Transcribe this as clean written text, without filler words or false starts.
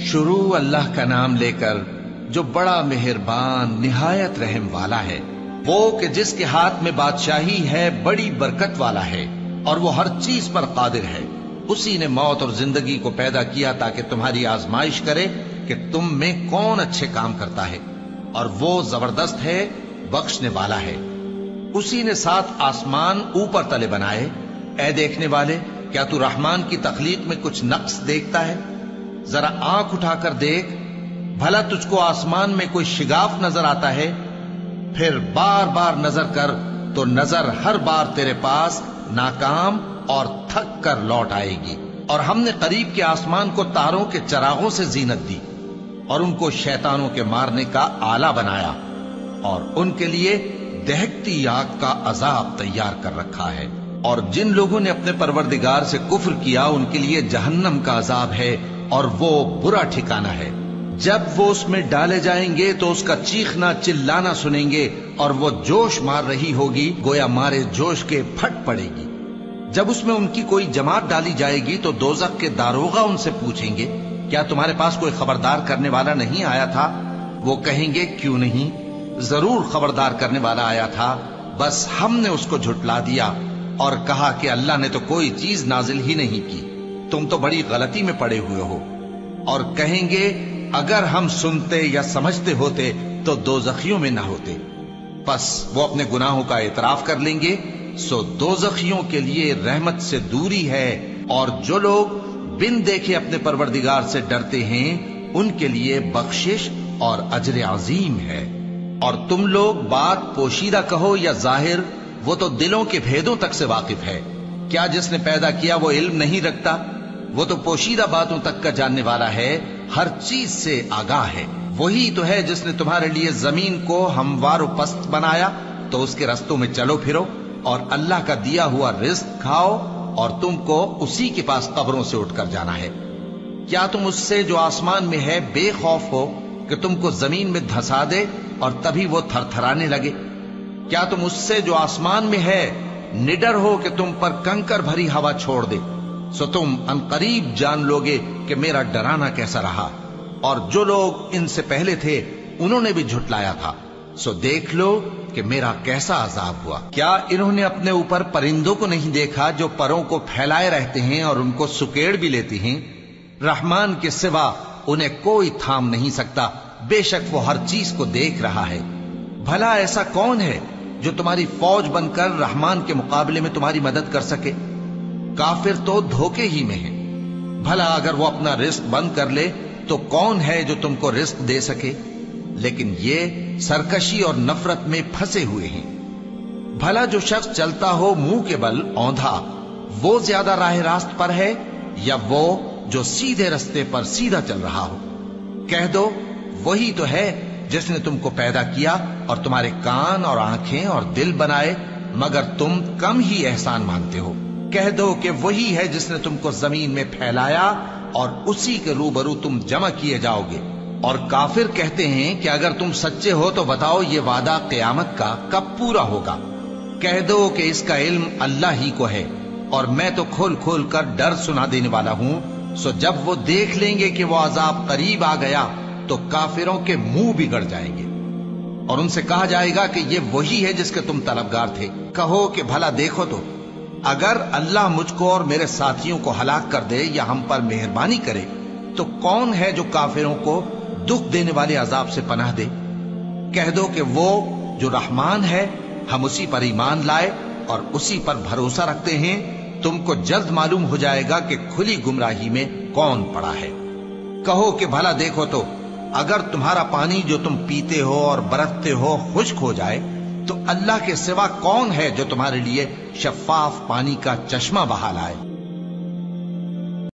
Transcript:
شروع اللہ کا نام لے کر جو بڑا مہربان نہایت رحم والا ہے، وہ کہ جس کے ہاتھ میں بادشاہی ہے، بڑی برکت والا ہے اور وہ ہر چیز پر قادر ہے۔ اسی نے موت اور زندگی کو پیدا کیا تاکہ تمہاری آزمائش کرے کہ تم میں کون اچھے کام کرتا ہے، اور وہ زبردست ہے، بخشنے والا ہے۔ اسی نے 7 آسمان اوپر تلے بنائے۔ اے دیکھنے والے، کیا تو رحمان کی تخلیق میں کچھ نقص دیکھتا ہے؟ ذرا آنکھ اٹھا کر دیکھ، بھلا تجھ کو آسمان میں کوئی شگاف نظر آتا ہے؟ پھر بار بار نظر کر تو نظر ہر بار تیرے پاس ناکام اور تھک کر لوٹ آئے گی۔ اور ہم نے قریب کے آسمان کو تاروں کے چراغوں سے زینت دی اور ان کو شیطانوں کے مارنے کا آلہ بنایا، اور ان کے لیے دہکتی آگ کا عذاب تیار کر رکھا ہے۔ اور جن لوگوں نے اپنے پروردگار سے کفر کیا ان کے لیے جہنم کا عذاب ہے، اور وہ برا ٹھکانہ ہے۔ جب وہ اس میں ڈالے جائیں گے تو اس کا چیخنا چلانا سنیں گے، اور وہ جوش مار رہی ہوگی گویا مارے جوش کے پھٹ پڑے گی۔ جب اس میں ان کی کوئی جماعت ڈالی جائے گی تو دوزخ کے داروغہ ان سے پوچھیں گے، کیا تمہارے پاس کوئی خبردار کرنے والا نہیں آیا تھا؟ وہ کہیں گے، کیوں نہیں، ضرور خبردار کرنے والا آیا تھا، بس ہم نے اس کو جھٹلا دیا اور کہا کہ اللہ نے تو کوئی چیز نازل ہی نہیں کی، تم تو بڑی غلطی میں پڑے ہوئے ہو۔ اور کہیں گے، اگر ہم سنتے یا سمجھتے ہوتے تو دوزخیوں میں نہ ہوتے۔ پس وہ اپنے گناہوں کا اعتراف کر لیں گے، سو دوزخیوں کے لیے رحمت سے دوری ہے، اور جو لوگ بن دیکھے اپنے پروردگار سے ڈرتے ہیں ان کے لیے بخشش اور اجر عظیم ہے۔ اور تم لوگ بات پوشیدہ کہو یا ظاہر، وہ تو دلوں کے بھیدوں تک سے واقف ہے۔ کیا جس نے پیدا کیا وہ علم نہیں رکھتا؟ وہ تو پوشیدہ باتوں تک کا جاننے والا ہے، ہر چیز سے آگاہ ہے۔ وہی تو ہے جس نے تمہارے لیے زمین کو ہموار و پست بنایا تو اس کے رستوں میں چلو پھرو، اور اللہ کا دیا ہوا رزق کھاؤ، اور تم کو اسی کے پاس قبروں سے اٹھ کر جانا ہے۔ کیا تم اس سے جو آسمان میں ہے بے خوف ہو کہ تم کو زمین میں دھسا دے اور تبھی وہ تھر تھرانے لگے؟ کیا تم اس سے جو آسمان میں ہے نڈر ہو کہ تم پر کنکر بھری ہوا چھوڑ دے؟ سو تم ان قریب جان لوگے کہ میرا ڈرانا کیسا رہا۔ اور جو لوگ ان سے پہلے تھے انہوں نے بھی جھٹلایا تھا، سو دیکھ لو کہ میرا کیسا عذاب ہوا۔ کیا انہوں نے اپنے اوپر پرندوں کو نہیں دیکھا جو پروں کو پھیلائے رہتے ہیں اور ان کو سکیڑ بھی لیتے ہیں؟ رحمان کے سوا انہیں کوئی تھام نہیں سکتا، بے شک وہ ہر چیز کو دیکھ رہا ہے۔ بھلا ایسا کون ہے جو تمہاری فوج بن کر رحمان کے مقابلے میں تمہاری مدد کر سکے؟ کافر تو دھوکے ہی میں ہے۔ بھلا اگر وہ اپنا رزق بند کر لے تو کون ہے جو تم کو رزق دے سکے؟ لیکن یہ سرکشی اور نفرت میں پھنسے ہوئے ہیں۔ بھلا جو شخص چلتا ہو منہ کے بل اوندھا، وہ زیادہ راہ راست پر ہے یا وہ جو سیدھے رستے پر سیدھا چل رہا ہو؟ کہہ دو، وہی تو ہے جس نے تم کو پیدا کیا اور تمہارے کان اور آنکھیں اور دل بنائے، مگر تم کم ہی احسان مانگتے ہو۔ کہہ دو کہ وہی ہے جس نے تم کو زمین میں پھیلایا اور اسی کے روبرو تم جمع کیے جاؤ گے۔ اور کافر کہتے ہیں کہ اگر تم سچے ہو تو بتاؤ یہ وعدہ قیامت کا کب پورا ہوگا؟ کہہ دو کہ اس کا علم اللہ ہی کو ہے، اور میں تو کھول کھول کر ڈر سنا دینے والا ہوں۔ سو جب وہ دیکھ لیں گے کہ وہ عذاب قریب آ گیا تو کافروں کے منہ بگڑ جائیں گے، اور ان سے کہا جائے گا کہ یہ وہی ہے جس کے تم طلبگار تھے۔ کہو کہ بھلا دیکھو تو، اگر اللہ مجھ کو اور میرے ساتھیوں کو ہلاک کر دے یا ہم پر مہربانی کرے تو کون ہے جو کافروں کو دکھ دینے والے عذاب سے پناہ دے؟ کہہ دو کہ وہ جو رحمان ہے، ہم اسی پر ایمان لائے اور اسی پر بھروسہ رکھتے ہیں۔ تم کو جلد معلوم ہو جائے گا کہ کھلی گمراہی میں کون پڑا ہے۔ کہو کہ بھلا دیکھو تو، اگر تمہارا پانی جو تم پیتے ہو اور برتتے ہو خشک ہو جائے تو اللہ کے سوا کون ہے جو تمہارے لیے شفاف پانی کا چشمہ بہا لائے؟